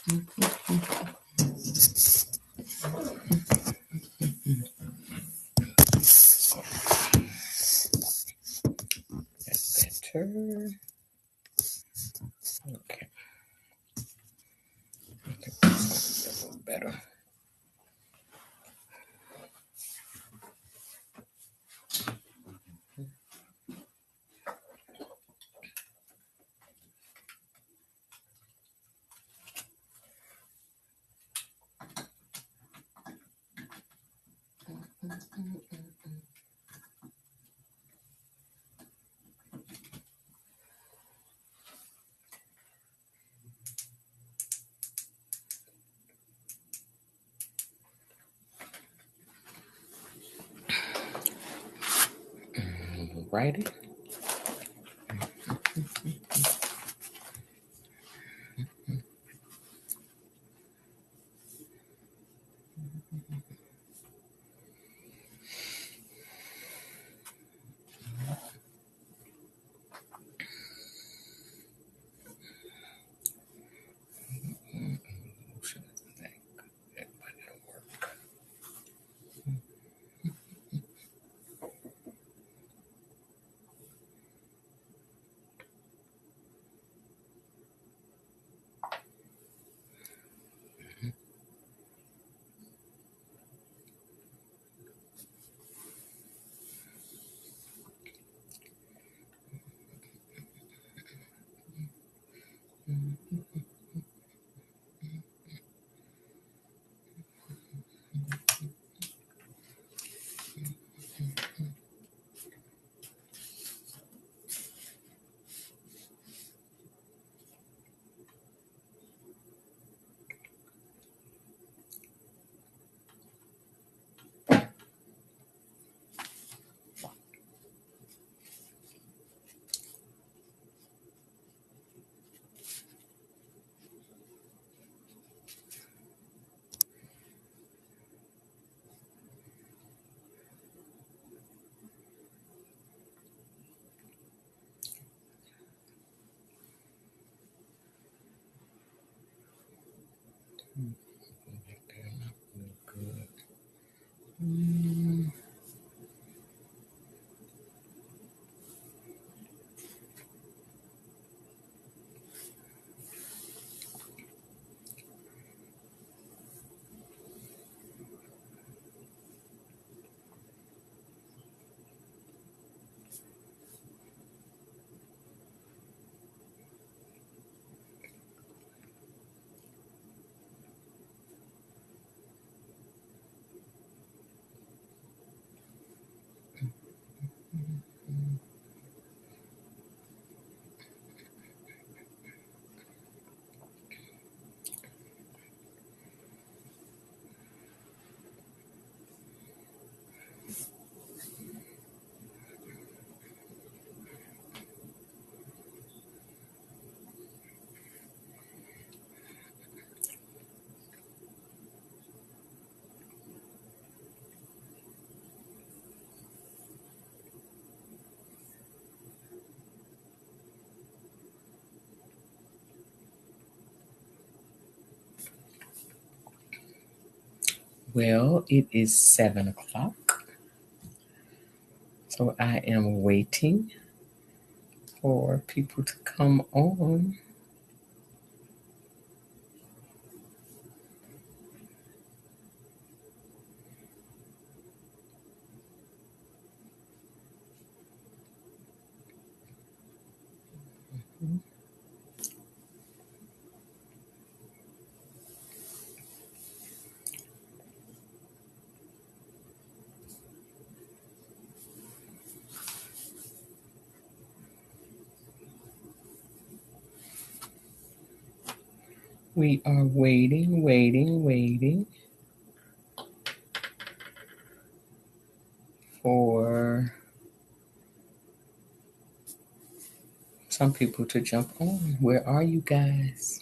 That's better. Okay. I think that's a little better. Righty. Well, it is 7 o'clock. So I am waiting for people to come on. We are waiting for some people to jump on. Where are you guys?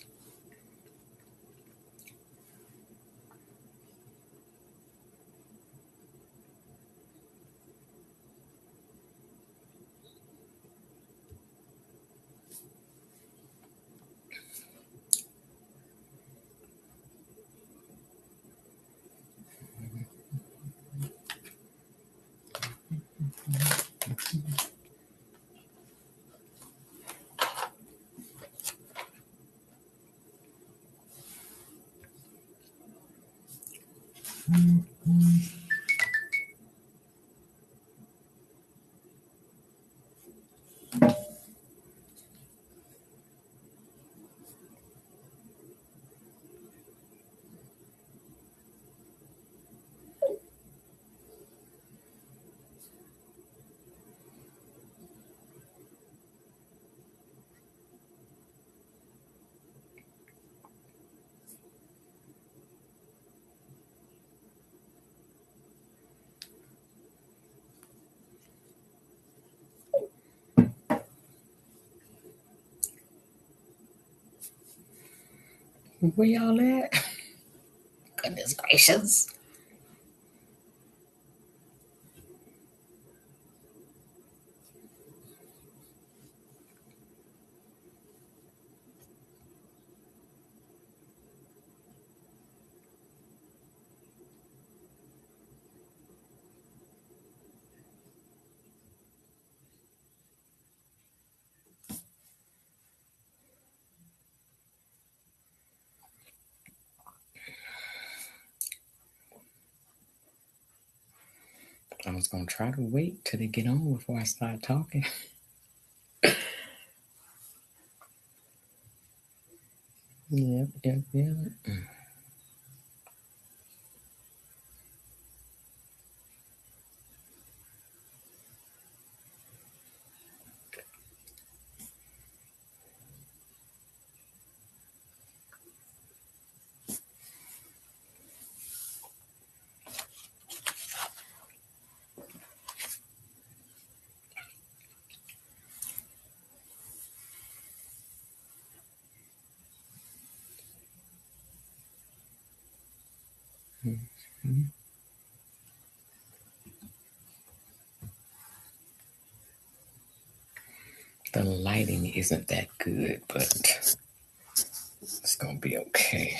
Where y'all at? Goodness gracious. I was gonna try to wait till they get on before I start talking. Yep, yep, yep. Mhm. The lighting isn't that good, but it's gonna be okay.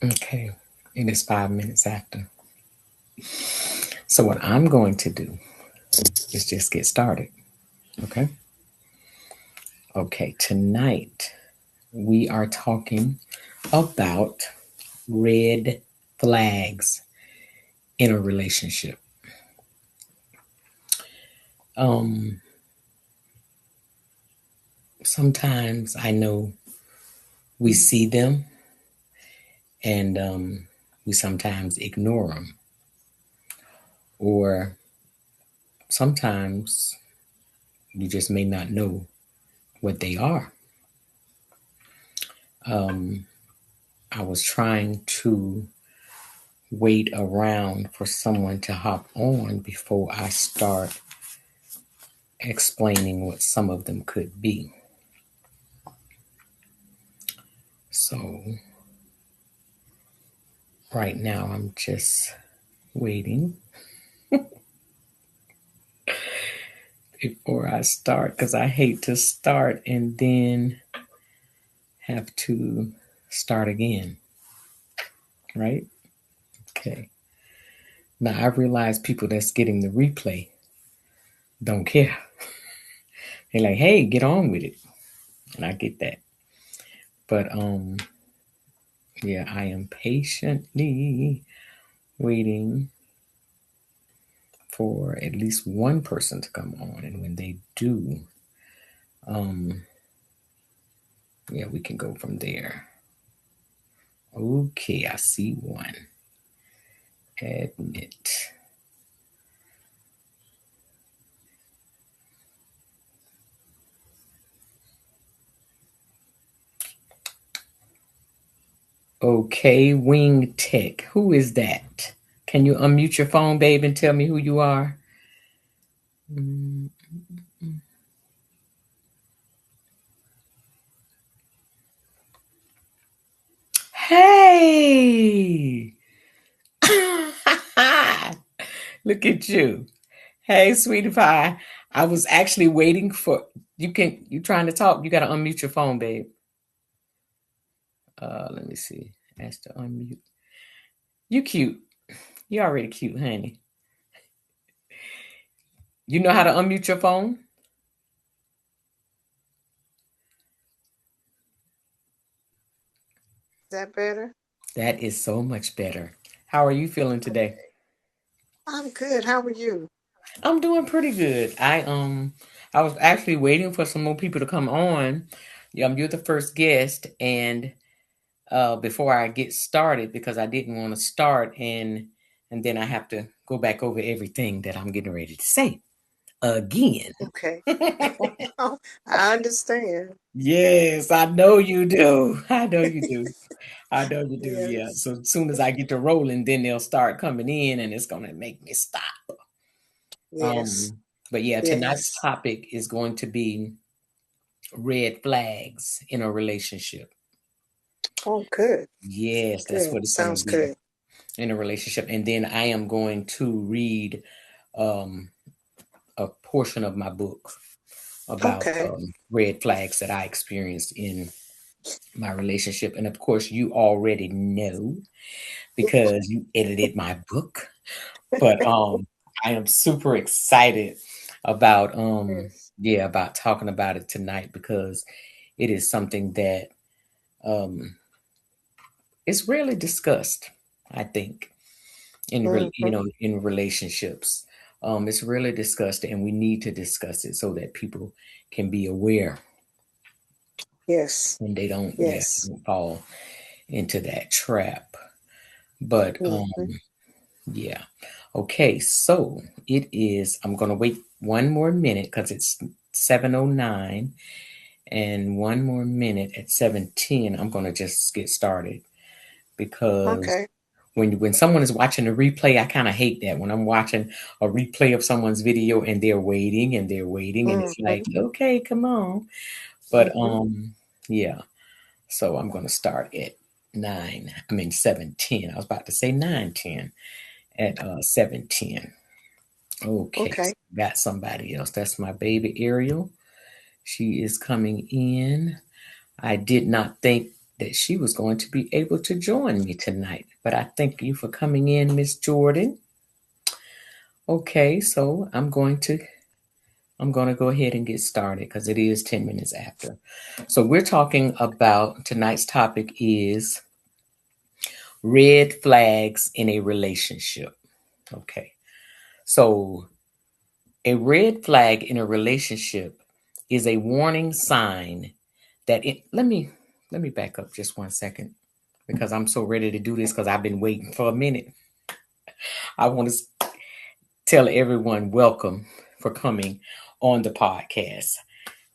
Okay, it is 5 minutes after. So what I'm going to do is just get started. Okay. Okay. Tonight we are talking about red flags in a relationship. Um, Sometimes I know we see them and we sometimes ignore them, or sometimes you just may not know what they are. Um, I was trying to wait around for someone to hop on before I start explaining what some of them could be. So right now I'm just waiting before I start because I hate to start and then have to start again, right? Okay. Now I realize people that's getting the replay don't care. They're like, hey, get on with it. And I get that. But yeah, I am patiently waiting for at least one person to come on. And when they do, um, yeah, we can go from there. Okay, I see one. Admit. Okay, Wing Tech. Who is that? Can you unmute your phone, babe, and tell me who you are? Mm. Hey! Look at you. Hey, sweetie pie. I was actually waiting for you trying to talk. You gotta unmute your phone, babe. Let me see. Ask to unmute. You cute. You already cute, honey. You know how to unmute your phone? Is that better? That is so much better. How are you feeling today? Okay. I'm good. How are you? I'm doing pretty good. I was actually waiting for some more people to come on. You're the first guest, and before I get started, because I didn't want to start and then I have to go back over everything that I'm getting ready to say again. Okay. Oh, I understand. Yes, I know you do. I know you do. I know you do. Yeah. Yes. So as soon as I get to rolling, then they'll start coming in, and it's gonna make me stop. Yes. Um, but yeah, tonight's Yes. topic is going to be red flags in a relationship. Oh, good. Yes, that's Good. what it's going to Sounds be good. in a relationship. And then I am going to read um, a portion of my book about Okay. red flags that I experienced in my relationship. And of course, you already know because you edited my book. But I am super excited about Yes. about talking about it tonight because it is something that um is rarely discussed, I think, in Mm-hmm. in relationships. It's rarely discussed, and we need to discuss it so that people can be aware Yes. and they Yes. don't fall into that trap. But Mm-hmm. yeah. Okay, so it is I'm gonna wait one more minute because it's 7:09 and one more minute at 7:10. I'm gonna just get started because Okay. when someone is watching a replay, I kind of hate that when I'm watching a replay of someone's video and they're waiting and it's Mm-hmm. like, okay, come on. But Mm-hmm. yeah. So I'm gonna start at 7:10. I was about to say 9:10 at 7:10. Okay, Okay. so got somebody else. That's my baby Ariel. She is coming in. I did not think that she was going to be able to join me tonight, but I thank you for coming in, Miss Jordan. Okay, so I'm going to go ahead and get started because it is 10 minutes after. So we're talking about tonight's topic is red flags in a relationship. Okay. So a red flag in a relationship is a warning sign that it let me back up just 1 second because I'm so ready to do this because I've been waiting for a minute. I want to tell everyone welcome for coming on the podcast.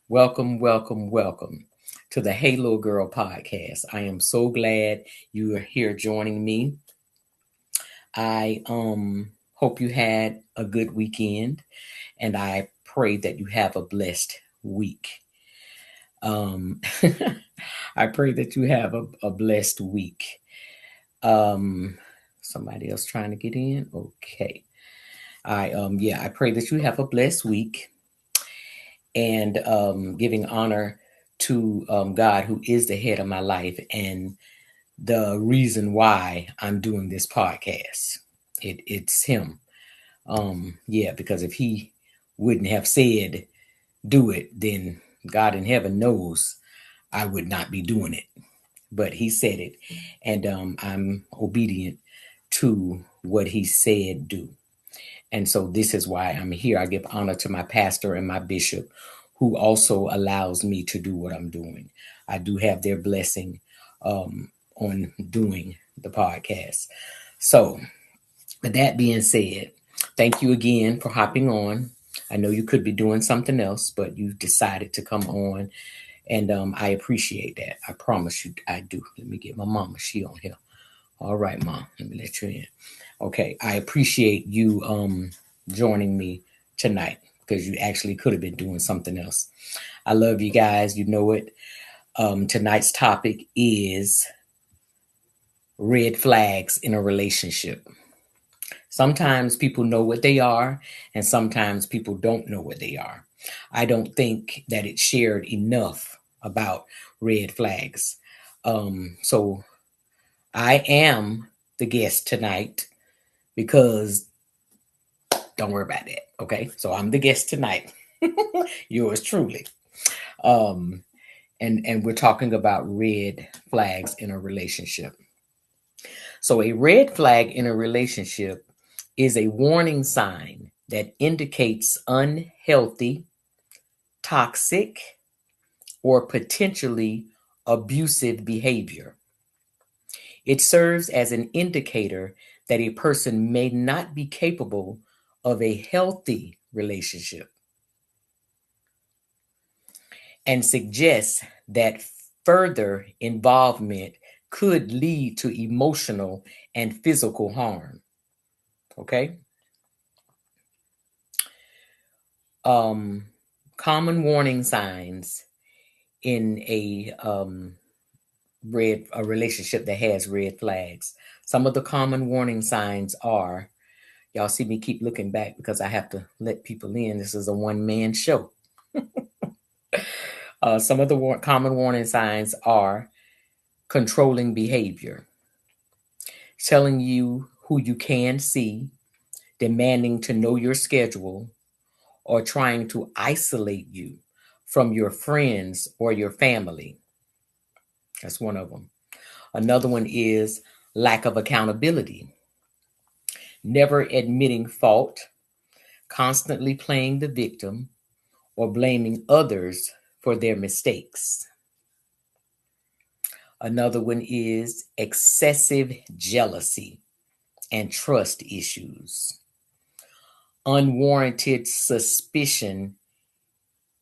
Welcome, welcome, welcome to the Hey Little Girl podcast. I am so glad you are here joining me. I hope you had a good weekend and I pray that you have a blessed week. Um I pray that you have a blessed week. Um Somebody else trying to get in. Okay. I pray that you have a blessed week and giving honor to God, who is the head of my life and the reason why I'm doing this podcast. It's Him. Because if He wouldn't have said do it, then God in heaven knows I would not be doing it. But He said it, and I'm obedient to what He said do. And so this is why I'm here. I give honor to my pastor and my bishop, who also allows me to do what I'm doing. I do have their blessing on doing the podcast. So, with that being said, thank you again for hopping on. I know you could be doing something else, but you decided to come on, and I appreciate that. I promise you, I do. Let me get my mama. She on here. All right, mom. Let me let you in. Okay, I appreciate you joining me tonight because you actually could have been doing something else. I love you guys. You know it. Tonight's topic is red flags in a relationship. Sometimes people know what they are, and sometimes people don't know what they are. I don't think that it's shared enough about red flags. So I am the guest tonight because don't worry about that. Okay. So I'm the guest tonight. Yours truly. Um, and we're talking about red flags in a relationship. So a red flag in a relationship is a warning sign that indicates unhealthy, toxic, or potentially abusive behavior. It serves as an indicator that a person may not be capable of a healthy relationship and suggests that further involvement could lead to emotional and physical harm. Okay. Um, Common warning signs in a relationship that has red flags. Some of the common warning signs are, y'all see me keep looking back because I have to let people in. This is a one man show. Some of the common warning signs are controlling behavior, telling you who you can see, demanding to know your schedule, or trying to isolate you from your friends or your family. That's one of them. Another one is lack of accountability, never admitting fault, constantly playing the victim, or blaming others for their mistakes. Another one is excessive jealousy and trust issues, unwarranted suspicion,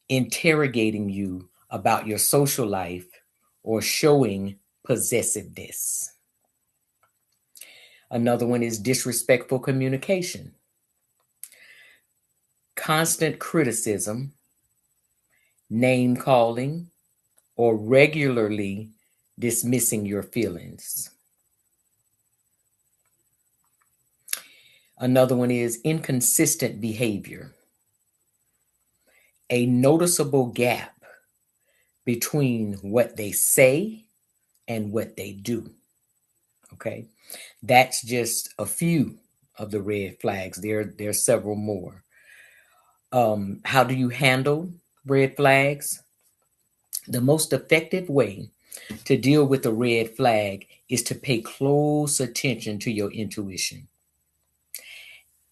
interrogating you about your social life or showing possessiveness. Another one is disrespectful communication, constant criticism, name calling, or regularly dismissing your feelings. Another one is inconsistent behavior, a noticeable gap between what they say and what they do. Okay. That's just a few of the red flags. There's several more. How do you handle red flags? The most effective way to deal with a red flag is to pay close attention to your intuition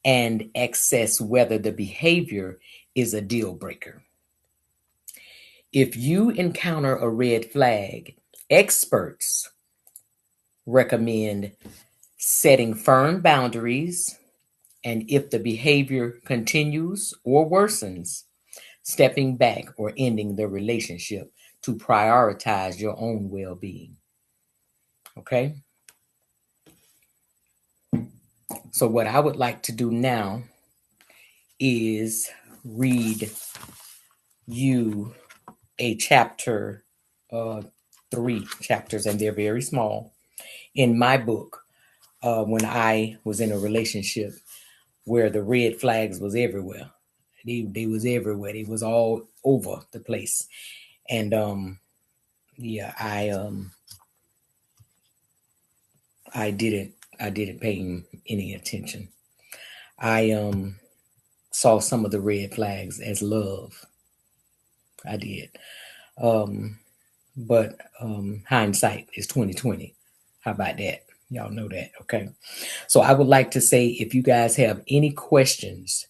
and assess whether the behavior is a deal breaker. If you encounter a red flag, experts recommend setting firm boundaries, and if the behavior continues or worsens, stepping back or ending the relationship to prioritize your own well being. Okay? So, what I would like to do now is read you a chapter, uh, 3 chapters, and they're very small, in my book, when I was in a relationship where the red flags was everywhere. They was everywhere. They was all over the place. And yeah, I didn't pay him any attention. I saw some of the red flags as love. I did. Um, but hindsight is 2020. How about that? Y'all know that, okay? So I would like to say, if you guys have any questions,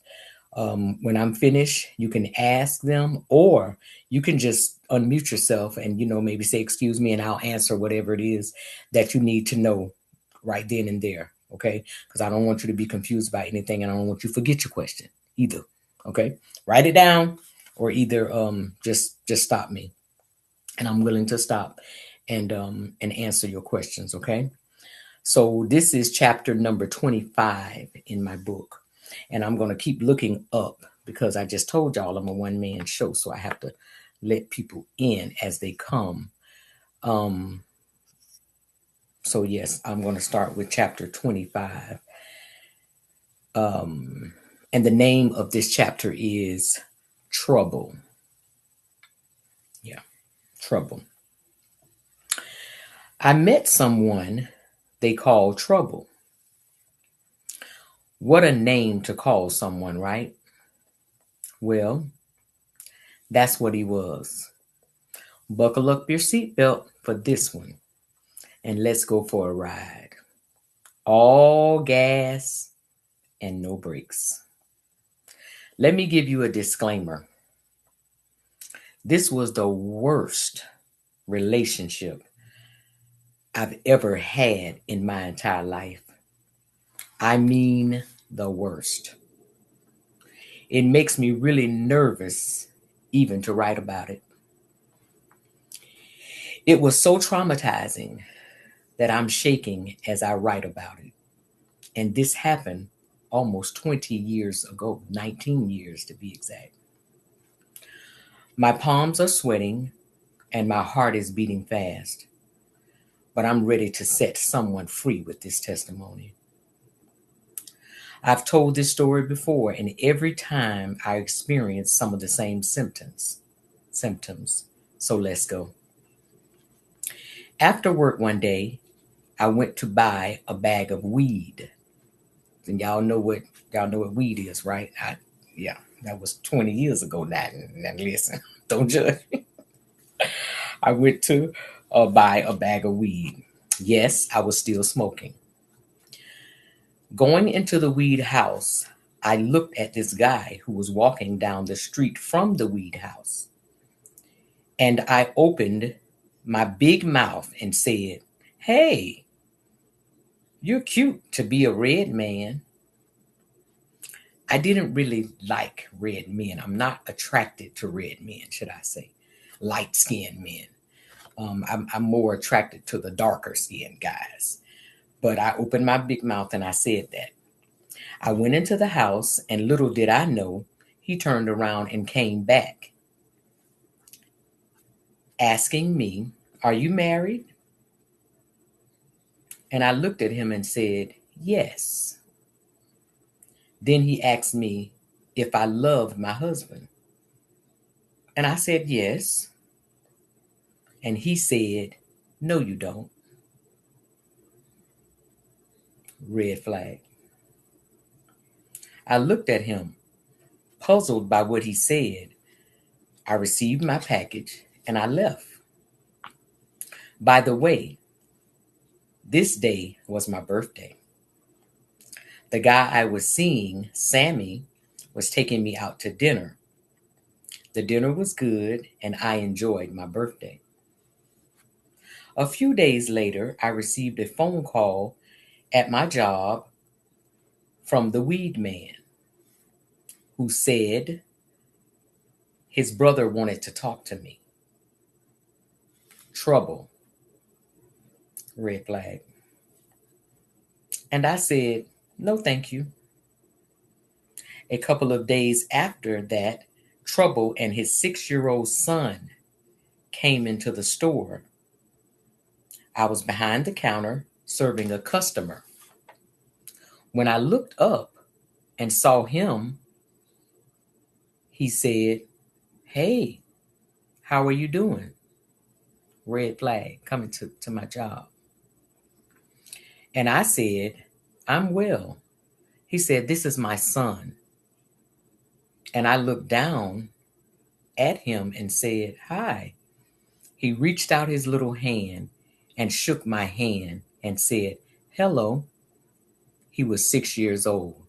when I'm finished, you can ask them, or you can just unmute yourself and maybe say, "Excuse me," and I'll answer whatever it is that you need to know right then and there. Okay? Because I don't want you to be confused about anything, and I don't want you to forget your question either. Okay? Write it down, or either just stop me, and I'm willing to stop and answer your questions. Okay? So this is chapter number 25 in my book. And I'm going to keep looking up because I just told y'all I'm a one man show. So I have to let people in as they come. Um, so, yes, I'm going to start with chapter 25. And the name of this chapter is Trouble. Yeah, Trouble. I met someone they call Trouble. What a name to call someone, right? Well, that's what he was. Buckle up your seatbelt for this one and let's go for a ride. All gas and no brakes. Let me give you a disclaimer. This was the worst relationship I've ever had in my entire life. I mean, the worst. It makes me really nervous even to write about it. It was so traumatizing that I'm shaking as I write about it. And this happened almost 20 years ago, 19 years to be exact. My palms are sweating and my heart is beating fast, but I'm ready to set someone free with this testimony. I've told this story before, and every time I experience some of the same symptoms. So let's go. After work one day, I went to buy a bag of weed. And y'all know what weed is, right? Yeah, that was 20 years ago now. Now listen, don't judge. I went to buy a bag of weed. Yes, I was still smoking. Going into the weed house, I looked at this guy who was walking down the street from the weed house. And I opened my big mouth and said, "Hey, you're cute to be a red man." I didn't really like red men. I'm not attracted to red men, should I say. Light skinned men. I'm more attracted to the darker skinned guys. But I opened my big mouth and I said that. I went into the house, and little did I know, he turned around and came back asking me, "Are you married?" And I looked at him and said, "Yes." Then he asked me if I loved my husband. And I said, "Yes." And he said, "No, you don't." Red flag. I looked at him, puzzled by what he said. I received my package and I left. By the way, this day was my birthday. The guy I was seeing, Sammy, was taking me out to dinner. The dinner was good and I enjoyed my birthday. A few days later, I received a phone call at my job from the weed man who said his brother wanted to talk to me. Trouble. Red flag. And I said, "No, thank you." A couple of days after that, Trouble and his 6-year-old son came into the store. I was behind the counter serving a customer. When I looked up and saw him, he said, "Hey, how are you doing?" Red flag coming to my job. And I said, "I'm well." He said, "This is my son." And I looked down at him and said, "Hi." He reached out his little hand and shook my hand and said, "Hello." He was 6 years old.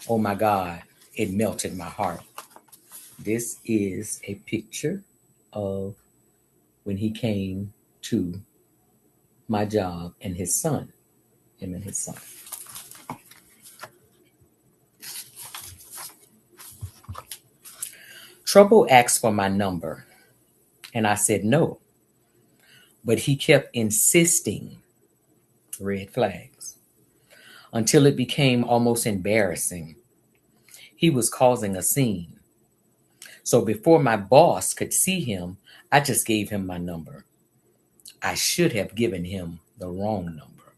Oh my God, it melted my heart. This is a picture of when he came to my job and his son, him and his son. Trouble asked for my number, and I said no, but he kept insisting, red flags, until it became almost embarrassing. He was causing a scene. So before my boss could see him, I just gave him my number. I should have given him the wrong number.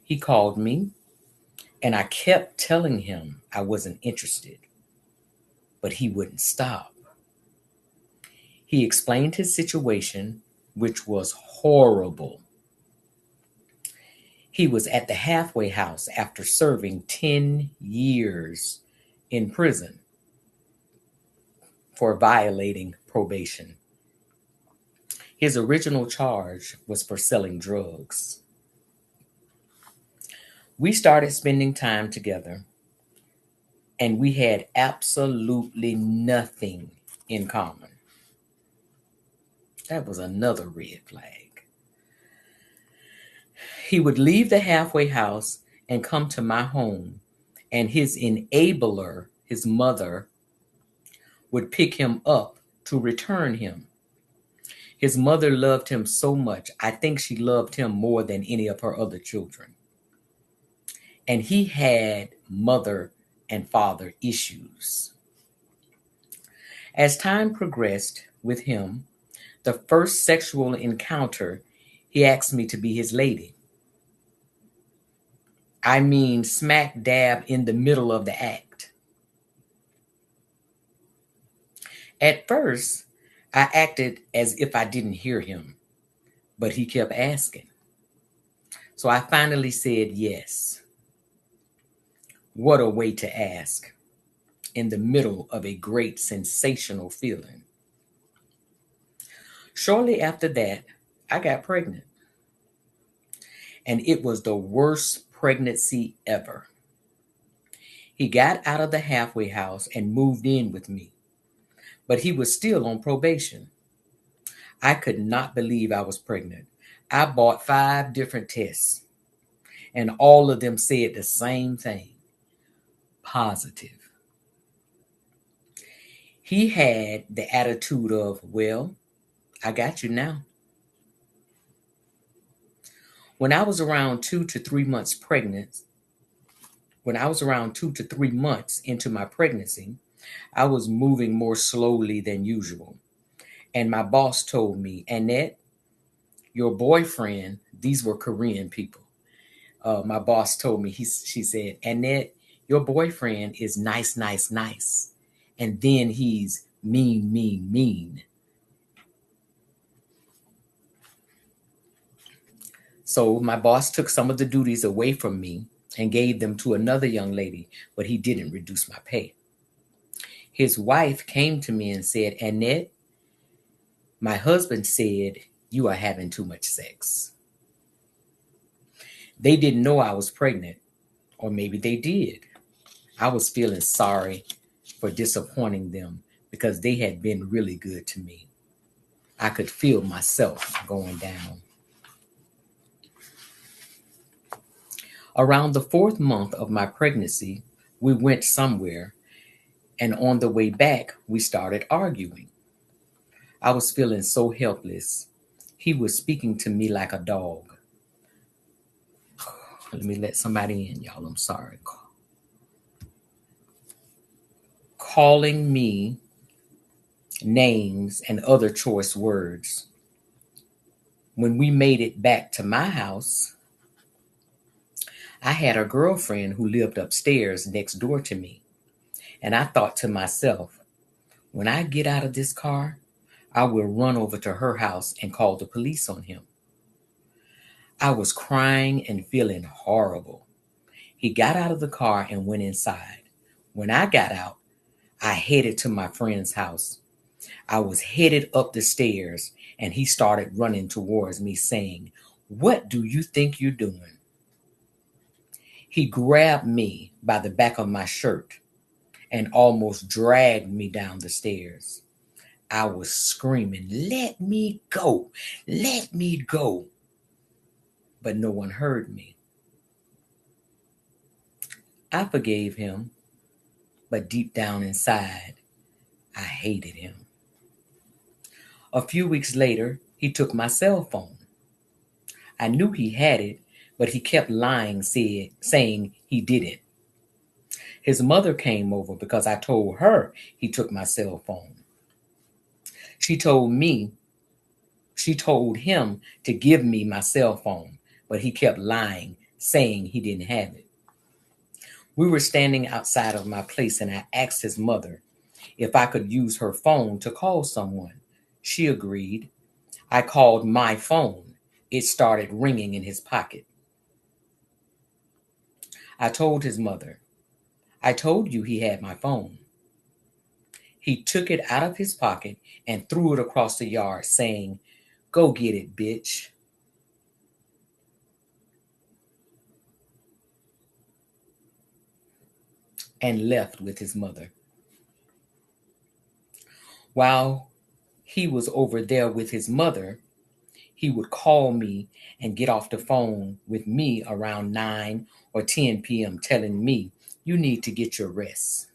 He called me, and I kept telling him I wasn't interested, but he wouldn't stop. He explained his situation, which was horrible. He was at the halfway house after serving 10 years in prison for violating probation. His original charge was for selling drugs. We started spending time together, and we had absolutely nothing in common. That was another red flag. He would leave the halfway house and come to my home, and his enabler, his mother, would pick him up to return him. His mother loved him so much. I think she loved him more than any of her other children. And he had mother and father issues. As time progressed with him, the first sexual encounter, he asked me to be his lady. I mean, smack dab in the middle of the act. At first, I acted as if I didn't hear him, but he kept asking. So I finally said yes. What a way to ask in the middle of a great sensational feeling. Shortly after that, I got pregnant. And it was the worst pregnancy ever. He got out of the halfway house and moved in with me, but he was still on probation. I could not believe I was pregnant. I bought 5 different tests, and all of them said the same thing: positive. He had the attitude of, well, I got you now. When I was around 2 to 3 months pregnant, when I was around 2 to 3 months into my pregnancy, I was moving more slowly than usual. And my boss told me, Annette, your boyfriend, these were Korean people. My boss told me, she said, Annette, your boyfriend is nice, nice, nice. And then he's mean, mean, mean. So my boss took some of the duties away from me and gave them to another young lady, but he didn't reduce my pay. His wife came to me and said, Annette, my husband said you are having too much sex. They didn't know I was pregnant, or maybe they did. I was feeling sorry for disappointing them because they had been really good to me. I could feel myself going down. Around the 4th month of my pregnancy, we went somewhere, and on the way back, we started arguing. I was feeling so helpless. He was speaking to me like a dog. Let me let somebody in, y'all. I'm sorry. Calling me names and other choice words. When we made it back to my house, I had a girlfriend who lived upstairs next door to me. And I thought to myself, when I get out of this car, I will run over to her house and call the police on him. I was crying and feeling horrible. He got out of the car and went inside. When I got out, I headed to my friend's house. I was headed up the stairs, and he started running towards me saying, "What do you think you're doing?" He grabbed me by the back of my shirt and almost dragged me down the stairs. I was screaming, "Let me go! Let me go!" But no one heard me. I forgave him, but deep down inside, I hated him. A few weeks later, he took my cell phone. I knew he had it, but he kept lying, saying he didn't. His mother came over because I told her he took my cell phone. She told me, she told him to give me my cell phone, but he kept lying, saying he didn't have it. We were standing outside of my place, and I asked his mother if I could use her phone to call someone. She agreed. I called my phone. It started ringing in his pocket. I told his mother, I told you he had my phone. He took it out of his pocket and threw it across the yard, saying, "Go get it, bitch." And left with his mother. While he was over there with his mother, he would call me and get off the phone with me around 9 or 10 p.m., telling me, "You need to get your rest."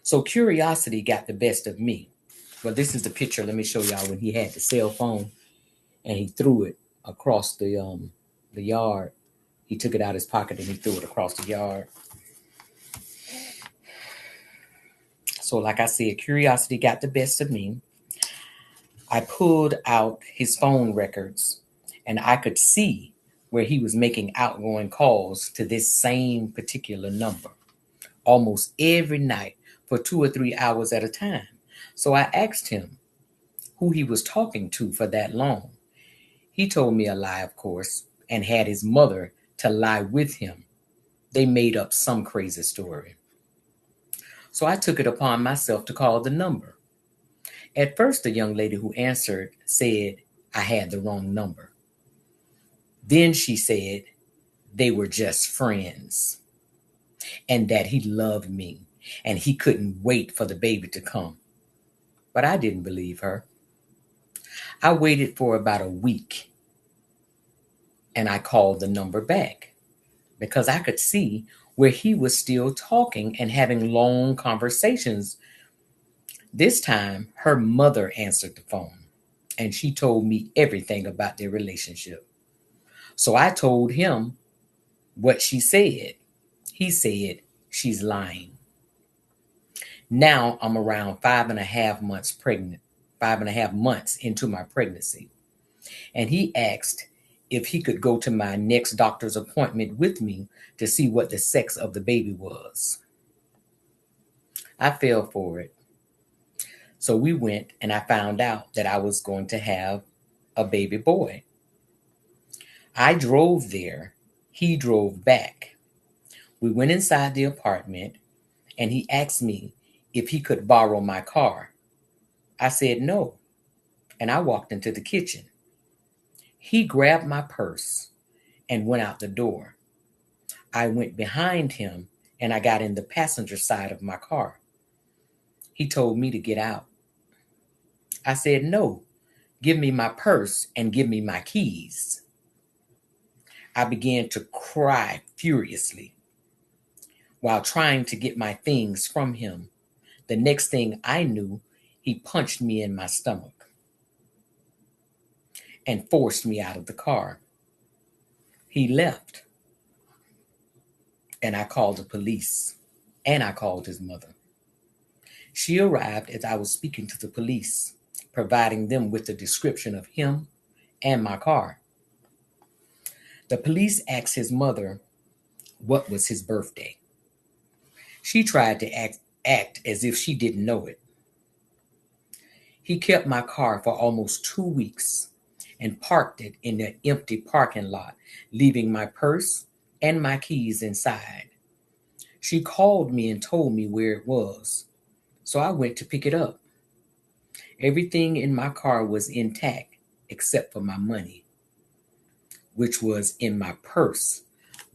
So curiosity got the best of me. Well, this is the picture. Let me show y'all when he had the cell phone and he threw it across the yard. He took it out of his pocket and he threw it across the yard. So, like I said, curiosity got the best of me. I pulled out his phone records and I could see where he was making outgoing calls to this same particular number almost every night for 2 or 3 hours at a time. So I asked him who he was talking to for that long. He told me a lie, of course, and had his mother to lie with him. They made up some crazy story. So I took it upon myself to call the number. At first, the young lady who answered said I had the wrong number. Then she said they were just friends and that he loved me and he couldn't wait for the baby to come. But I didn't believe her. I waited for about a week and I called the number back because I could see where he was still talking and having long conversations. This time, her mother answered the phone and she told me everything about their relationship. So I told him what she said. He said, "She's lying." Now I'm around 5.5 months pregnant, 5.5 months into my pregnancy. And he asked if he could go to my next doctor's appointment with me to see what the sex of the baby was. I fell for it. So we went, and I found out that I was going to have a baby boy. I drove there, he drove back. We went inside the apartment, and he asked me if he could borrow my car. I said no, and I walked into the kitchen. He grabbed my purse and went out the door. I went behind him and I got in the passenger side of my car. He told me to get out. I said, "No, give me my purse and give me my keys." I began to cry furiously while trying to get my things from him. The next thing I knew, he punched me in my stomach and forced me out of the car. He left and I called the police and I called his mother. She arrived as I was speaking to the police, providing them with a description of him and my car. The police asked his mother what was his birthday. She tried to act as if she didn't know it. He kept my car for almost 2 weeks and parked it in an empty parking lot, leaving my purse and my keys inside. She called me and told me where it was, so I went to pick it up. Everything in my car was intact except for my money, which was in my purse.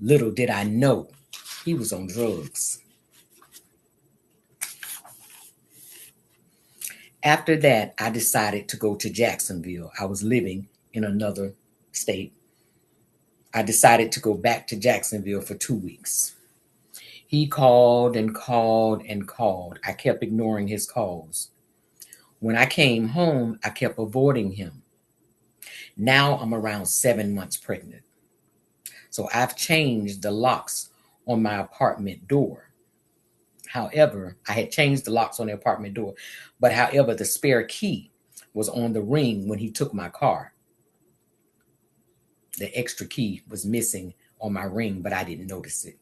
Little did I know he was on drugs. After that, I decided to go to Jacksonville. I was living in another state. I decided to go back to Jacksonville for 2 weeks. He called and called and called. I kept ignoring his calls. When I came home, I kept avoiding him. Now I'm around 7 months pregnant. So I've changed the locks on my apartment door. However, I had changed the locks on the apartment door, but however, the spare key was on the ring when he took my car. The extra key was missing on my ring, but I didn't notice it.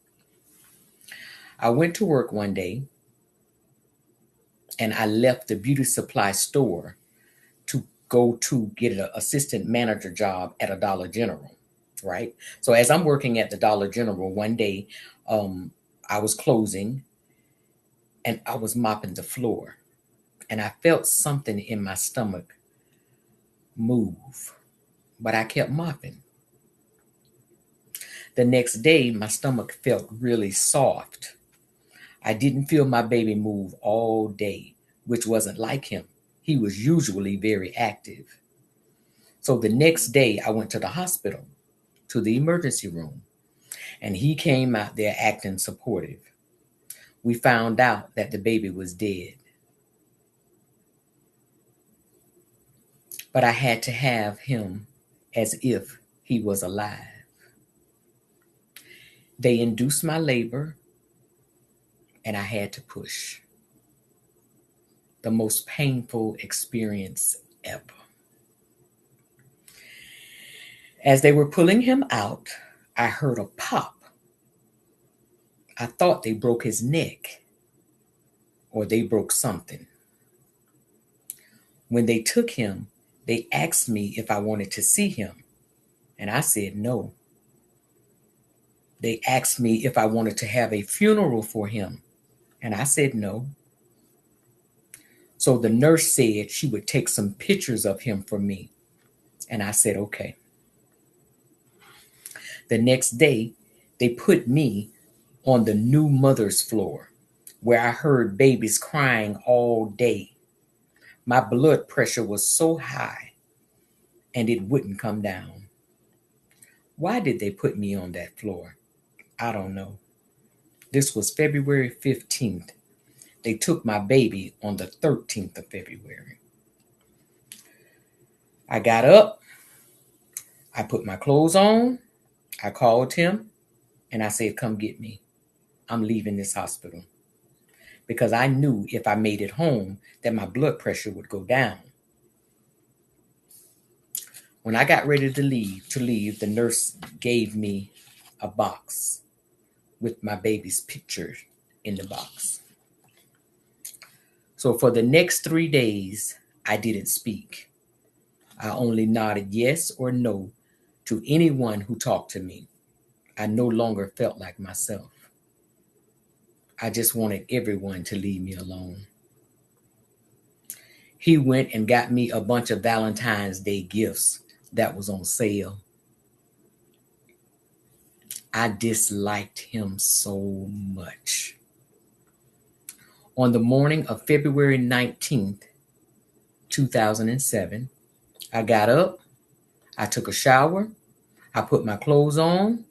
I went to work one day and I left the beauty supply store to go to get an assistant manager job at a Dollar General. right? So as I'm working at the Dollar General one day, I was closing and I was mopping the floor, and I felt something in my stomach move, but I kept mopping. The next day, my stomach felt really soft. I didn't feel my baby move all day, which wasn't like him. He was usually very active. So the next day, I went to the hospital, to the emergency room, and he came out there acting supportive. We found out that the baby was dead, but I had to have him as if he was alive. They induced my labor, and I had to push. The most painful experience ever. As they were pulling him out, I heard a pop. I thought they broke his neck or they broke something. When they took him, they asked me if I wanted to see him, and I said no. They asked me if I wanted to have a funeral for him, and I said no. So the nurse said she would take some pictures of him for me, and I said okay. The next day, they put me on the new mother's floor where I heard babies crying all day. My blood pressure was so high and it wouldn't come down. Why did they put me on that floor? I don't know. This was February 15th. They took my baby on the 13th of February. I got up, I put my clothes on, I called him, and I said, come get me. I'm leaving this hospital. Because I knew if I made it home that my blood pressure would go down. When I got ready to leave, the nurse gave me a box with my baby's picture in the box. So for the next 3 days, I didn't speak. I only nodded yes or no to anyone who talked to me. I no longer felt like myself. I just wanted everyone to leave me alone. He went and got me a bunch of Valentine's Day gifts that was on sale. I disliked him so much. On the morning of February 19th, 2007, I got up, I took a shower, I put my clothes on,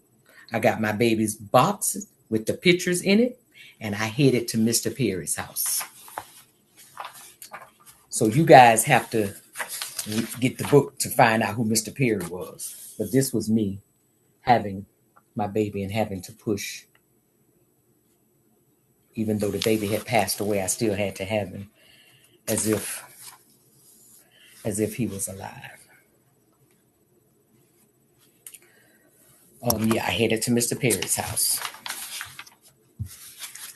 I got my baby's box with the pictures in it, and I headed to Mr. Perry's house. So you guys have to get the book to find out who Mr. Perry was. But this was me having my baby and having to push. Even though the baby had passed away, I still had to have him as if he was alive. Yeah, I headed to Mr. Perry's house.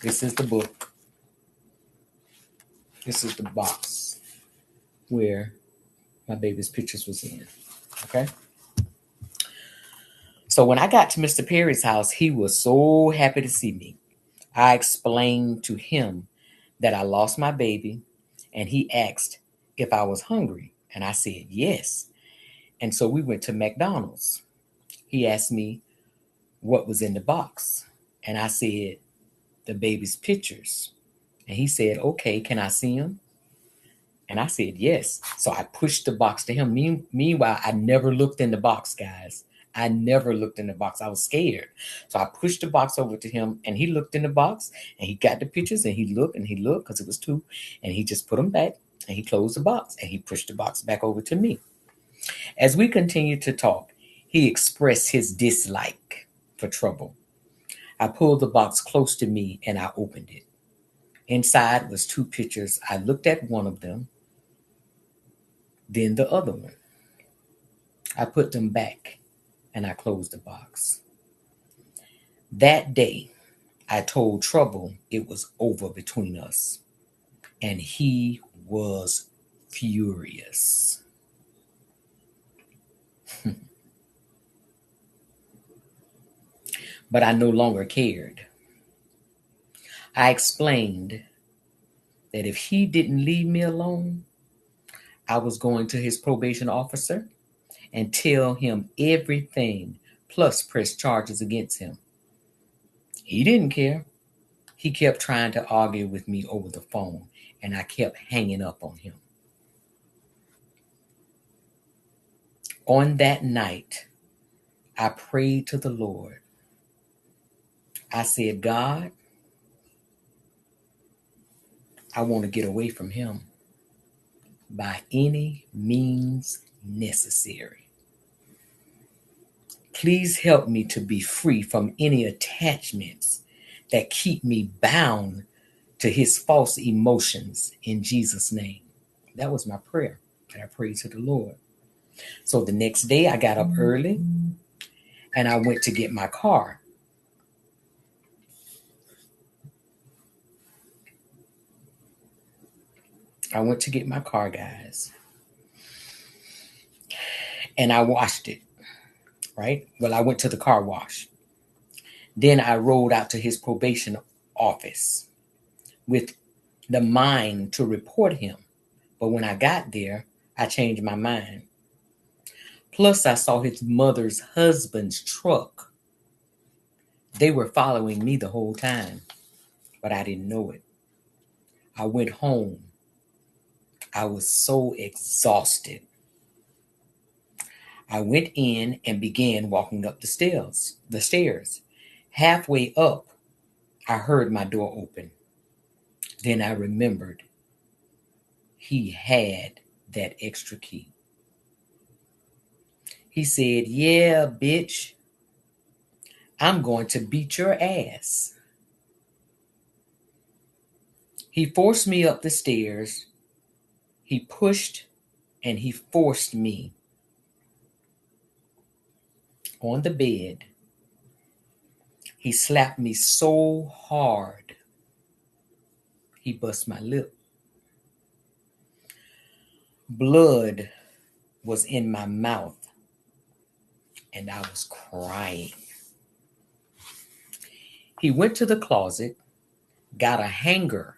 This is the book. This is the box where my baby's pictures was in. Okay. So when I got to Mr. Perry's house, he was so happy to see me. I explained to him that I lost my baby, and he asked if I was hungry, and I said yes. And so we went to McDonald's. He asked me what was in the box, and I said the baby's pictures. And he said, okay, can I see them? And I said, yes. So I pushed the box to him. Meanwhile, I never looked in the box, guys. I never looked in the box. I was scared. So I pushed the box over to him, and he looked in the box, and he got the pictures, and he looked because it was two, and he just put them back, and he closed the box, and he pushed the box back over to me. As we continued to talk, he expressed his dislike for trouble. I pulled the box close to me, and I opened it. Inside was two pictures. I looked at one of them, then the other one. I put them back and I closed the box. That day, I told Trouble it was over between us, and he was furious. but I no longer cared. I explained that if he didn't leave me alone, I was going to his probation officer and tell him everything, plus press charges against him. He didn't care. He kept trying to argue with me over the phone, and I kept hanging up on him. On that night, I prayed to the Lord. I said, God, I want to get away from him by any means necessary. Please help me to be free from any attachments that keep me bound to his false emotions in Jesus' name. That was my prayer that I prayed to the Lord. So the next day I got up early and I went to get my car. I went to get my car, guys. And I washed it, right? Well, I went to the car wash. Then I rode out to his probation office with the mind to report him. But when I got there, I changed my mind. Plus, I saw his mother's husband's truck. They were following me the whole time, but I didn't know it. I went home. I was so exhausted. I went in and began walking up the stairs. Halfway up, I heard my door open. Then I remembered he had that extra key. He said, "Yeah, bitch, I'm going to beat your ass." He forced me up the stairs. He pushed and he forced me on the bed. He slapped me so hard, he bust my lip. Blood was in my mouth and I was crying. He went to the closet, got a hanger,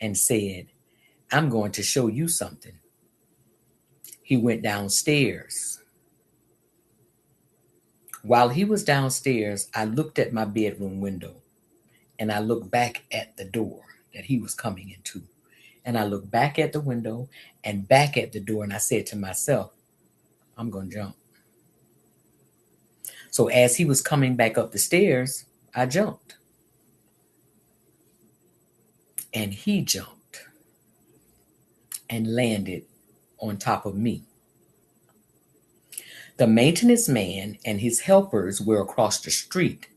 and said, "I'm going to show you something." He went downstairs. While he was downstairs, I looked at my bedroom window and I looked back at the door that he was coming into. And I looked back at the window and back at the door and I said to myself, I'm going to jump. So as he was coming back up the stairs, I jumped. And he jumped and landed on top of me. The maintenance man and his helpers were across the street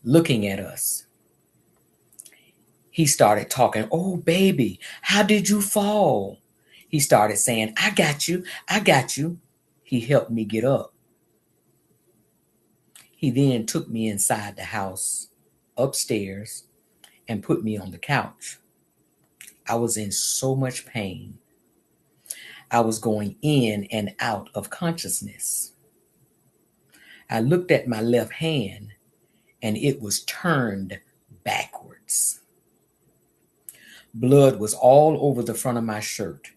looking at us. He started talking, "Oh, baby, how did you fall?" He started saying, "I got you, I got you." He helped me get up. He then took me inside the house, upstairs, and put me on the couch. I was in so much pain. I was going in and out of consciousness. I looked at my left hand and it was turned backwards. Blood was all over the front of my shirt.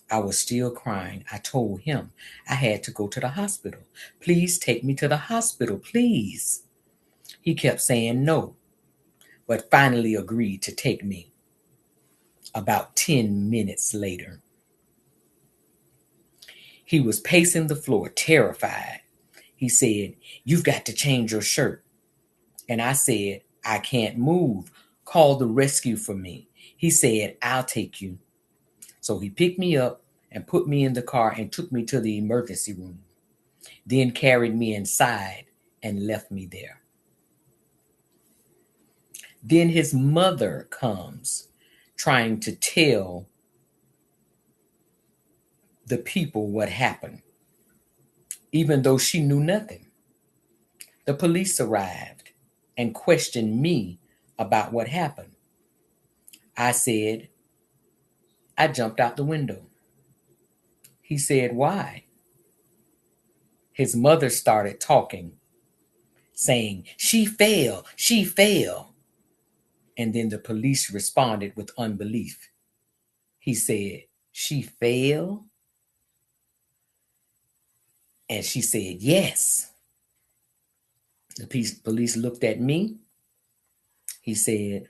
I was still crying. I told him I had to go to the hospital. "Please take me to the hospital, please." He kept saying no, but finally agreed to take me. About 10 minutes later, he was pacing the floor, terrified. He said, "You've got to change your shirt." And I said, "I can't move. Call the rescue for me." He said, "I'll take you." So he picked me up and put me in the car and took me to the emergency room, then carried me inside and left me there. Then his mother comes trying to tell the people what happened, even though she knew nothing. The police arrived and questioned me about what happened. I said, "I jumped out the window." He said, "Why?" His mother started talking. saying, "She fell, she fell." And then the police responded with unbelief. He said, "She fell?" And she said, "Yes." The police looked at me. He said,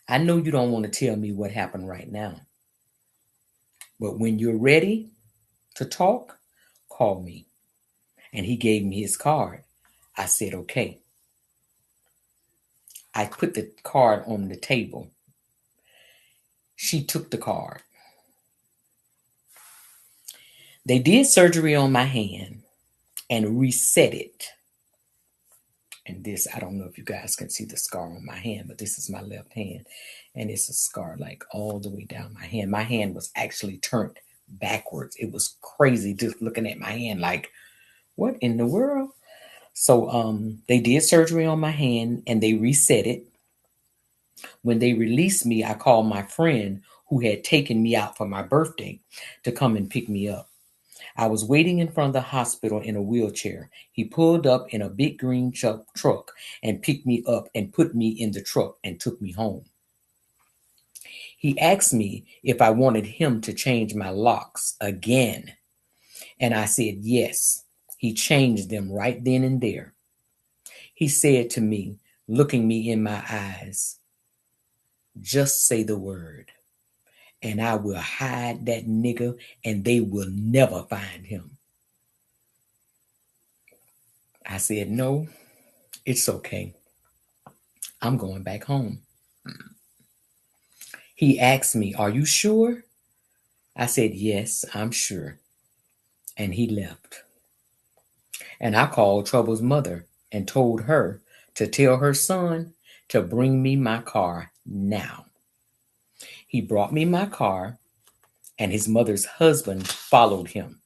"I know you don't want to tell me what happened right now, but when you're ready to talk, call me." And he gave me his card. I said, "Okay." I put the card on the table. She took the card. They did surgery on my hand and reset it. And this, I don't know if you guys can see the scar on my hand, but this is my left hand. And it's a scar like all the way down my hand. My hand was actually turned backwards. It was crazy just looking at my hand like, what in the world? So they did surgery on my hand and they reset it. When they released me, I called my friend who had taken me out for my birthday to come and pick me up. I was waiting in front of the hospital in a wheelchair. He pulled up in a big green truck and picked me up and put me in the truck and took me home. He asked me if I wanted him to change my locks again, and I said yes. He changed them right then and there. He said to me, looking me in my eyes, "Just say the word, and I will hide that nigger, and they will never find him." I said, "No, it's okay. I'm going back home." He asked me, "Are you sure?" I said, "Yes, I'm sure." And he left. And I called Trouble's mother and told her to tell her son to bring me my car now. He brought me my car, and his mother's husband followed him.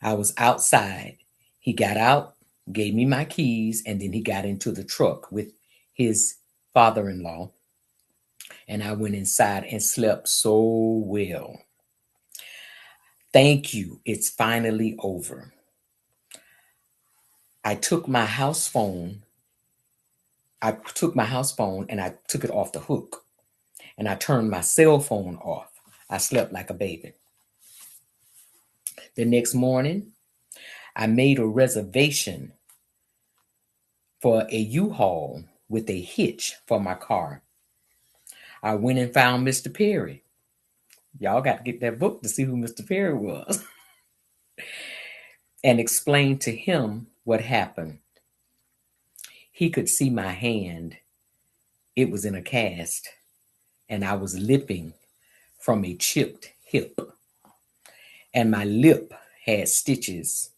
I was outside. He got out, gave me my keys, and then he got into the truck with his father in law. And I went inside and slept so well. Thank you. It's finally over. I took my house phone. I took my house phone and I took it off the hook and I turned my cell phone off. I slept like a baby. The next morning, I made a reservation for a U-Haul with a hitch for my car. I went and found Mr. Perry. Y'all got to get that book to see who Mr. Perry was and explained to him what happened. He could see my hand. It was in a cast, and I was limping from a chipped hip, and my lip had stitches.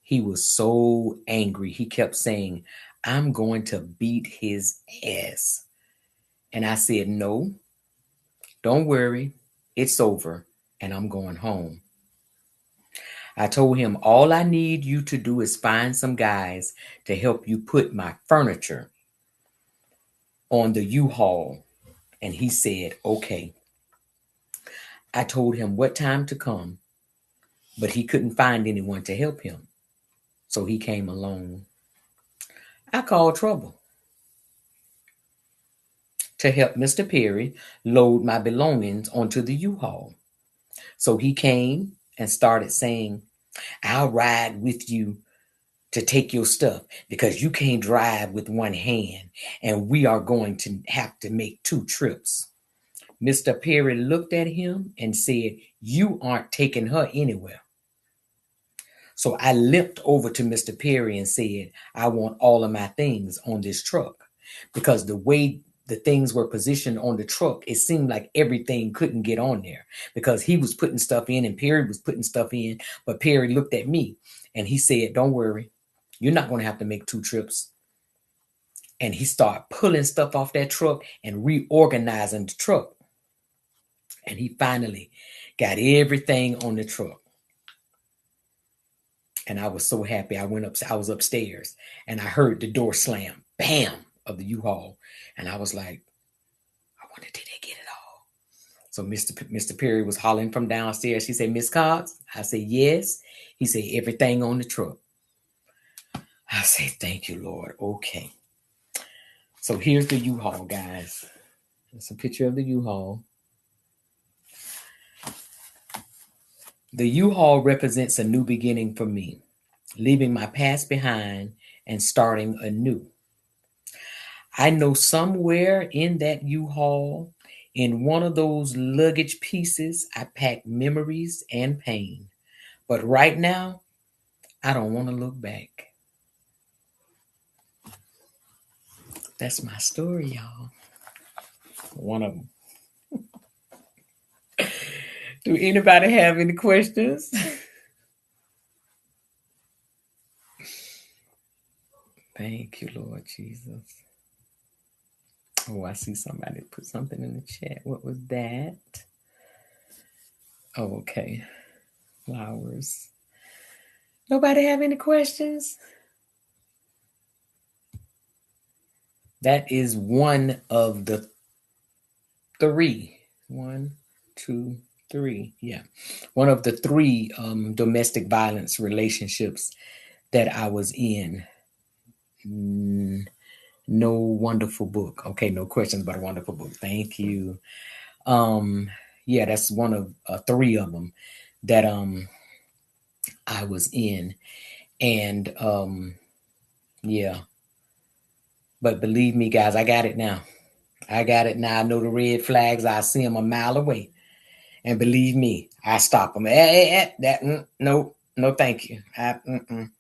He was so angry. He kept saying, "I'm going to beat his ass." And I said, "No, don't worry. It's over, and I'm going home." I told him, "All I need you to do is find some guys to help you put my furniture on the U-Haul." And he said, "Okay." I told him what time to come, but he couldn't find anyone to help him. So he came alone. I called Trouble to help Mr. Perry load my belongings onto the U-Haul. So he came and started saying, "I'll ride with you to take your stuff because you can't drive with one hand and we are going to have to make 2 trips." Mr. Perry looked at him and said, "You aren't taking her anywhere." So I limped over to Mr. Perry and said, "I want all of my things on this truck," because the way the things were positioned on the truck, it seemed like everything couldn't get on there because he was putting stuff in and Perry was putting stuff in. But Perry looked at me and he said, "Don't worry, you're not going to have to make 2 trips." And he started pulling stuff off that truck and reorganizing the truck. And he finally got everything on the truck. And I was so happy. I was upstairs and I heard the door slam, bam, of the U-Haul. And I was like, I wonder, did they get it all? So Mr. Perry was hollering from downstairs. He said, "Miss Cox?" I said, "Yes." He said, "Everything on the truck." I say, thank you, Lord. Okay. So here's the U-Haul, guys. It's a picture of the U-Haul. The U-Haul represents a new beginning for me, leaving my past behind and starting anew. I know somewhere in that U-Haul, in one of those luggage pieces, I pack memories and pain. But right now, I don't want to look back. That's my story, y'all. One of them. Do anybody have any questions? Thank you, Lord Jesus. Oh, I see somebody put something in the chat. What was that? Oh, okay. Flowers. Nobody have any questions? That is one of the three. One, two, three. Yeah. One of the three domestic violence relationships that I was in. No wonderful book. Okay, no questions, but a wonderful book. Thank you. Yeah, that's one of three of them that I was in. And yeah. But believe me, guys, I got it now. I got it now. I know the red flags. I see them a mile away. And believe me, I stop them. No, no, thank you. I'm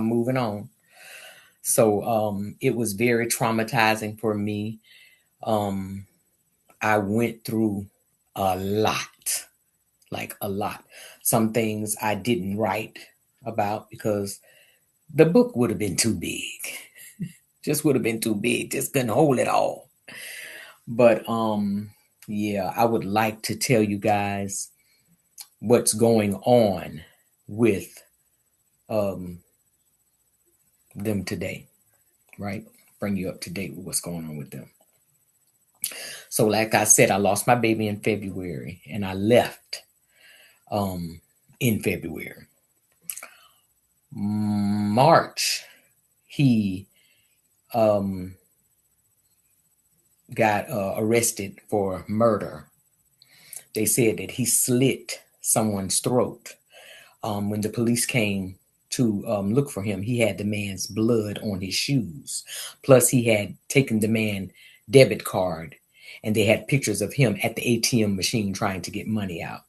moving on. So it was very traumatizing for me. I went through a lot, like a lot. Some things I didn't write about because the book would have been too big. Just would have been too big. Just couldn't hold it all. But yeah, I would like to tell you guys what's going on with them today, right? Bring you up to date with what's going on with them. So, like I said, I lost my baby in February, and I left in February. March, he got arrested for murder. They said that he slit someone's throat. When the police came to look for him, he had the man's blood on his shoes. Plus, he had taken the man's debit card, and they had pictures of him at the ATM machine trying to get money out.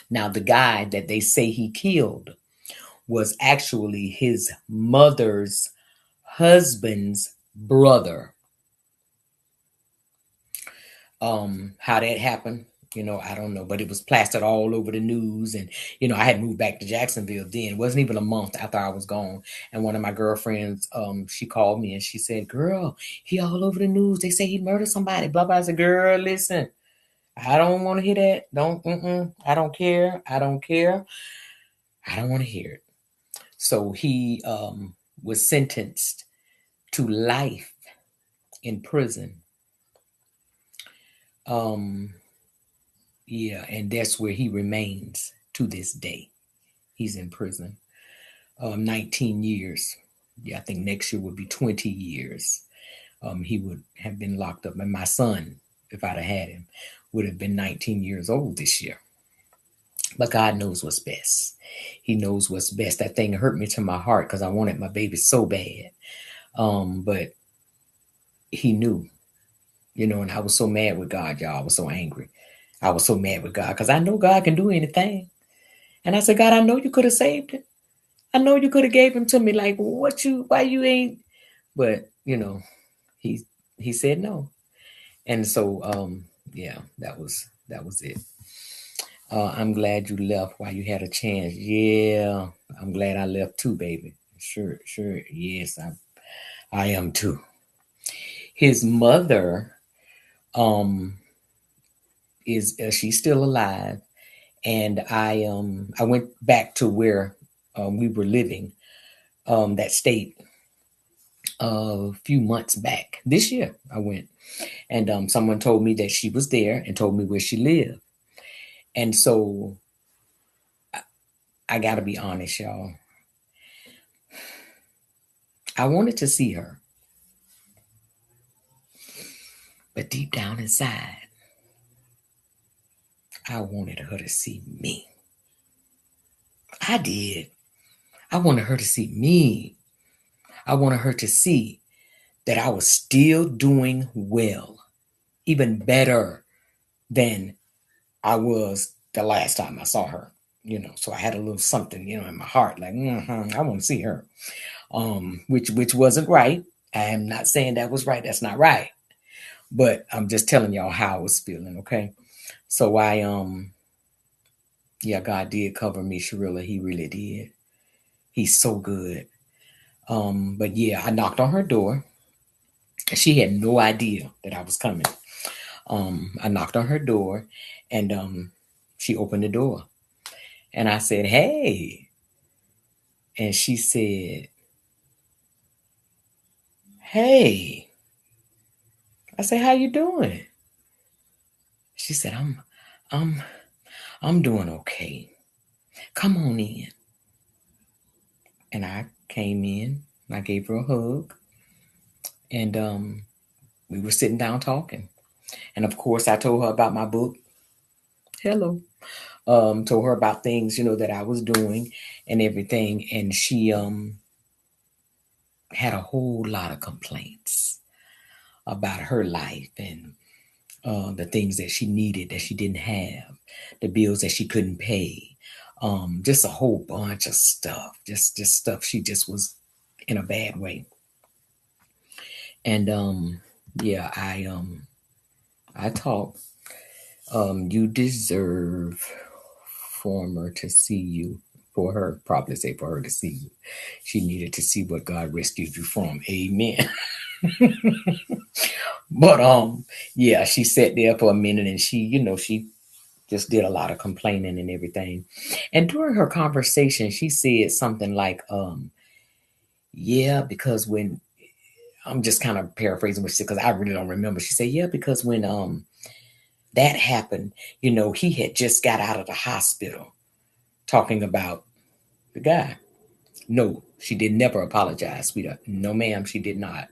Now, the guy that they say he killed was actually his mother's husband's brother. How that happened, I don't know, but it was plastered all over the news. And I had moved back to Jacksonville then. It wasn't even a month after I was gone. And one of my girlfriends, she called me and she said, girl, he all over the news. They say he murdered somebody, blah blah. I said, girl, listen, I don't want to hear that. I don't care. I don't want to hear it. So he was sentenced to life in prison. Yeah, and that's where he remains to this day. He's in prison. 19 years. Yeah, I think next year would be 20 years. He would have been locked up. And my son, if I'd have had him, would have been 19 years old this year. But God knows what's best. He knows what's best. That thing hurt me to my heart because I wanted my baby so bad. But he knew, and I was so mad with God, y'all. I was so angry. I was so mad with God because I know God can do anything. And I said, God, I know you could have saved it. I know you could have gave him to me. Like, why you ain't? But, he said no. And so, yeah, that was it. I'm glad you left while you had a chance. Yeah, I'm glad I left too, baby. Sure. Yes, I am too. His mother, she's still alive. And I went back to where we were living, that state, a few months back. This year I went, and someone told me that she was there and told me where she lived. And so I got to be honest, y'all. I wanted to see her, but deep down inside, I wanted her to see me. I did. I wanted her to see me. I wanted her to see that I was still doing well, even better than I was the last time I saw her. So I had a little something, in my heart, like, I want to see her. Which wasn't right. I am not saying that was right. That's not right. But I'm just telling y'all how I was feeling, okay? So yeah, God did cover me, Sharilla. He really did. He's so good. But yeah, I knocked on her door. She had no idea that I was coming. I knocked on her door, and she opened the door, and I said, "Hey," and she said, "Hey." I said, "How you doing?" She said, I'm, I'm doing okay. Come on in." And I came in. And I gave her a hug, and we were sitting down talking. And of course, I told her about my book. Hello. Told her about things, that I was doing and everything. And she had a whole lot of complaints about her life and the things that she needed that she didn't have, the bills that she couldn't pay, just a whole bunch of stuff, just stuff. She just was in a bad way. And yeah, I talked. You deserve former to see you. For her, probably say for her to see you. She needed to see what God rescued you from. Amen. But yeah, she sat there for a minute and she just did a lot of complaining and everything. And during her conversation, she said something like, yeah, because when I'm just kind of paraphrasing what she said because I really don't remember. She said, yeah, because when that happened, he had just got out of the hospital talking about the guy. No, she did never apologize, sweetheart. No, ma'am, she did not.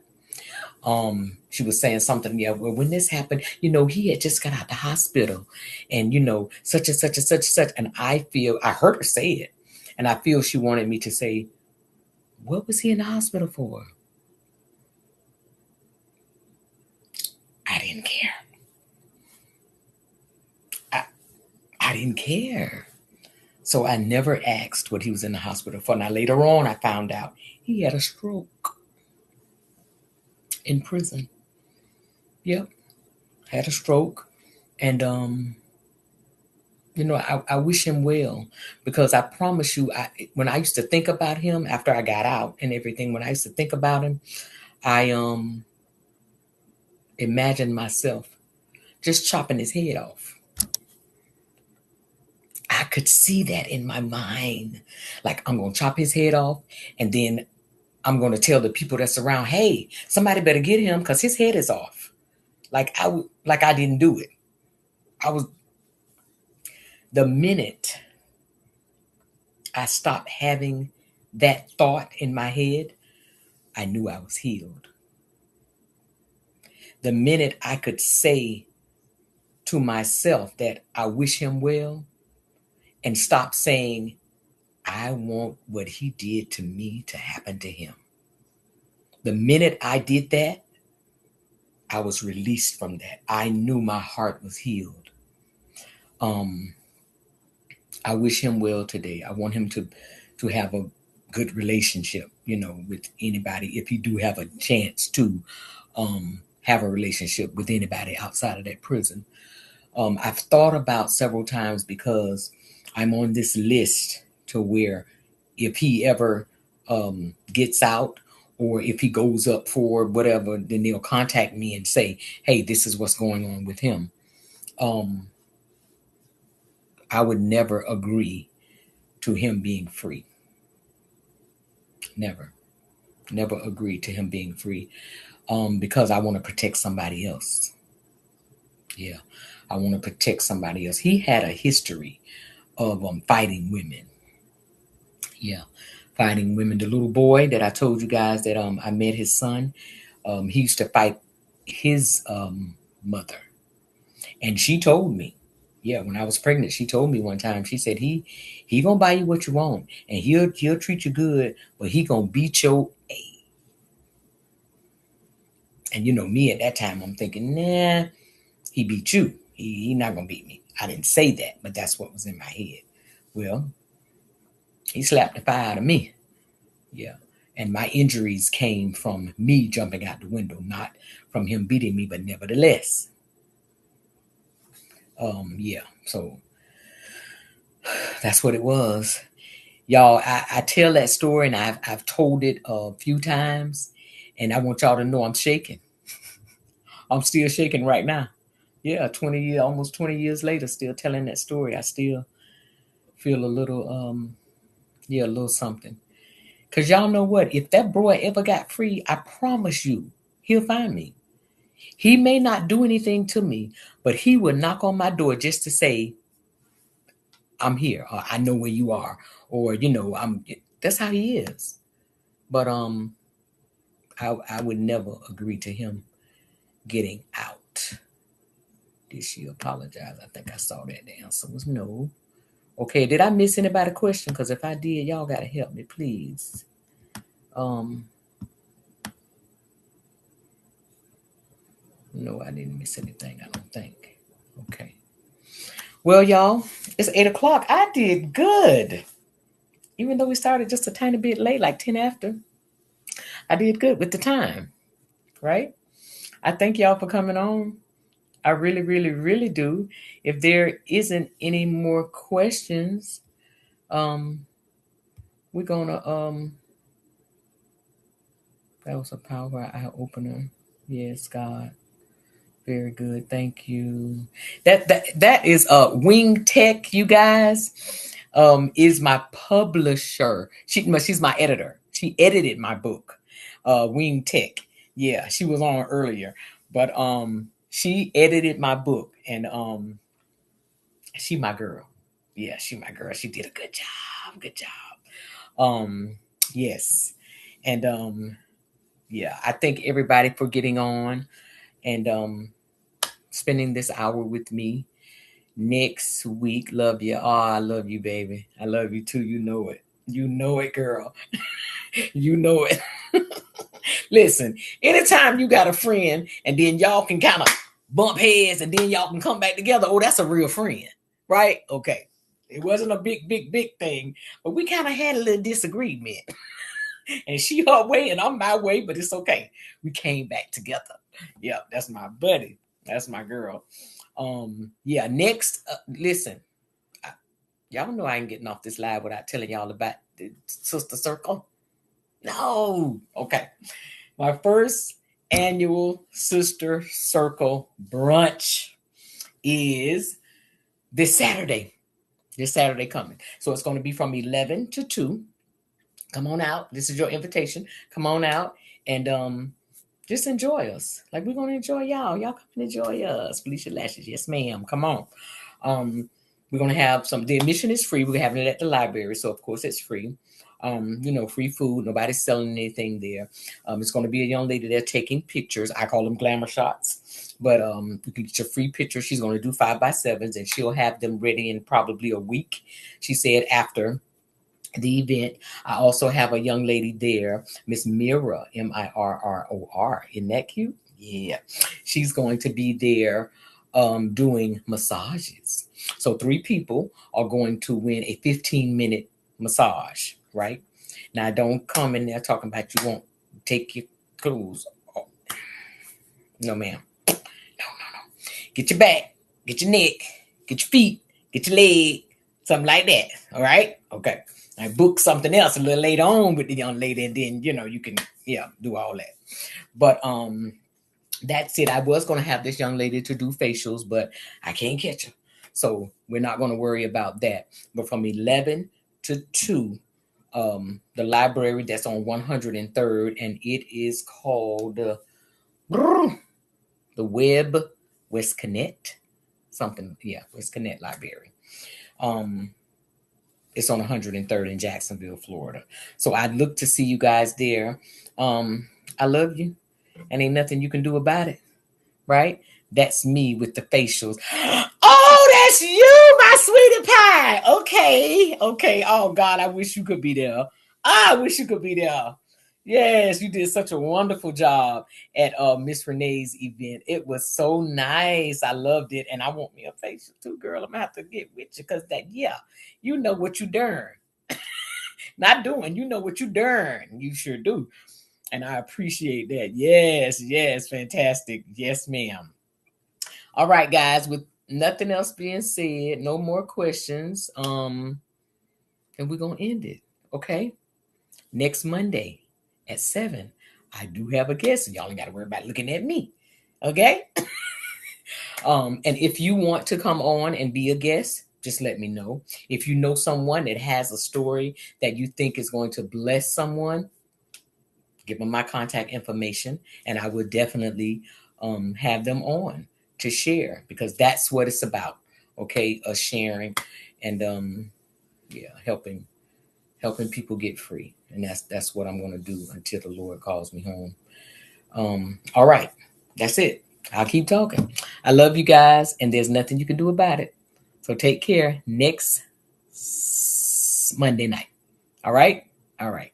She was saying something, yeah, well, when this happened, he had just got out the hospital and, such and such and such and such. And I heard her say it, and I feel she wanted me to say, what was he in the hospital for? I didn't care. I, I didn't care. So I never asked what he was in the hospital for. Now, later on, I found out he had a stroke in prison. Yep, had a stroke. And, I wish him well because I promise you, when I used to think about him after I got out and everything, when I used to think about him, I imagined myself just chopping his head off. I could see that in my mind. Like, I'm going to chop his head off, and then I'm going to tell the people that's around, hey, somebody better get him because his head is off. Like I didn't do it. I was, the minute I stopped having that thought in my head, I knew I was healed. The minute I could say to myself that I wish him well and stop saying, I want what he did to me to happen to him. The minute I did that, I was released from that. I knew my heart was healed. Um, I wish him well today. I want him to have a good relationship, with anybody. If you do have a chance to have a relationship with anybody outside of that prison, I've thought about several times because I'm on this list to where if he ever gets out or if he goes up for whatever, then they'll contact me and say, hey, this is what's going on with him. Um, I would never agree to him being free. Never, never agree to him being free because I want to protect somebody else. Yeah, I want to protect somebody else. He had a history of fighting women. Yeah, fighting women. The little boy that I told you guys that I met his son, he used to fight his mother, and she told me, yeah, when I was pregnant, she told me one time. She said he gonna buy you what you want, and he'll treat you good, but he gonna beat your a. And you know me at that time, I'm thinking, nah, he beat you. He not gonna beat me. I didn't say that, but that's what was in my head. Well, he slapped the fire out of me. Yeah. And my injuries came from me jumping out the window, not from him beating me, but nevertheless. Yeah. So that's what it was. Y'all, I tell that story and I've told it a few times, and I want y'all to know I'm shaking. I'm still shaking right now. Yeah, 20 years, almost 20 years later, still telling that story. I still feel a little yeah, a little something. Cause y'all know what? If that boy ever got free, I promise you, he'll find me. He may not do anything to me, but he will knock on my door just to say, I'm here, or I know where you are, or I'm that's how he is. But I would never agree to him getting out. Did she apologize? I think I saw that. The answer was no. Okay, did I miss anybody question? Because if I did, y'all gotta help me, please. Um, no, I didn't miss anything, I don't think. Okay. Well, y'all, it's 8 o'clock. I did good. Even though we started just a tiny bit late, like 10 after, I did good with the time, right? I thank y'all for coming on. I really, really, really do. If there isn't any more questions, um, we're gonna that was a power eye opener. Yes, God. Very good. Thank you. That is Wing Tech, you guys. Is my publisher. She's my editor. She edited my book, Wing Tech. Yeah, she was on earlier, but she edited my book, and she my girl. Yeah, she my girl. She did a good job. Good job. Yes, and yeah, I thank everybody for getting on and spending this hour with me. Next week, love you. Oh, I love you, baby. I love you too. You know it. You know it, girl. You know it. Listen, anytime you got a friend and then y'all can kind of bump heads and then y'all can come back together, oh, that's a real friend, right? Okay. It wasn't a big thing, but we kind of had a little disagreement. And she her way and I'm my way, but it's okay. We came back together. Yeah, that's my buddy. That's my girl. Yeah, next, listen, y'all know I ain't getting off this live without telling y'all about the sister circle. No. Okay. My first annual sister circle brunch is this Saturday. This Saturday coming. So it's going to be from 11 to 2. Come on out. This is your invitation. Come on out and just enjoy us. Like we're gonna enjoy y'all. Y'all come and enjoy us. Felicia Lashes. Yes, ma'am. Come on. We're gonna have some. The admission is free. We're having it at the library, so of course it's free. Free food. Nobody's selling anything there. It's gonna be a young lady there taking pictures. I call them glamour shots. But you can get your free picture. She's gonna do 5x7s, and she'll have them ready in probably a week. She said after the event. I also have a young lady there, Miss Mira, Mirror. Isn't that cute? Yeah. She's going to be there doing massages. So 3 people are going to win a 15-minute massage, right? Now, don't come in there talking about you won't take your clothes off. No, ma'am. No, no, no. Get your back, get your neck, get your feet, get your leg, something like that. All right? Okay. I book something else a little later on with the young lady, and then you can do all that. But that's it. I was gonna have this young lady to do facials, but I can't catch her. So we're not gonna worry about that. But from 11 to 2, the library that's on 103rd, and it is called the Web West Connect. Something, yeah, West Connect Library. Um It's on 103rd in Jacksonville, Florida. So I'd look to see you guys there. I love you, and ain't nothing you can do about it, right? That's me with the facials. Oh, that's you, my sweetie pie. Okay, okay. Oh God, I wish you could be there. I wish you could be there. Yes, you did such a wonderful job at Miss Renee's event. It was so nice. I loved it, and I want me a facial too, girl. I'm gonna have to get with you because that, yeah, you know what you done. Not doing, you know what you done. You sure do, and I appreciate that. Yes, yes, fantastic. Yes, ma'am. All right, guys. With nothing else being said, no more questions. And we're gonna end it. Okay. Next Monday at 7. I do have a guest, and y'all ain't gotta worry about looking at me. Okay. And if you want to come on and be a guest, just let me know. If you know someone that has a story that you think is going to bless someone, give them my contact information, and I would definitely have them on to share, because that's what it's about. Okay, us sharing and yeah, helping people get free, and that's what I'm going to do until the Lord calls me home. All right, that's it. I'll keep talking. I love you guys, and there's nothing you can do about it. So take care next Monday night. All right, all right.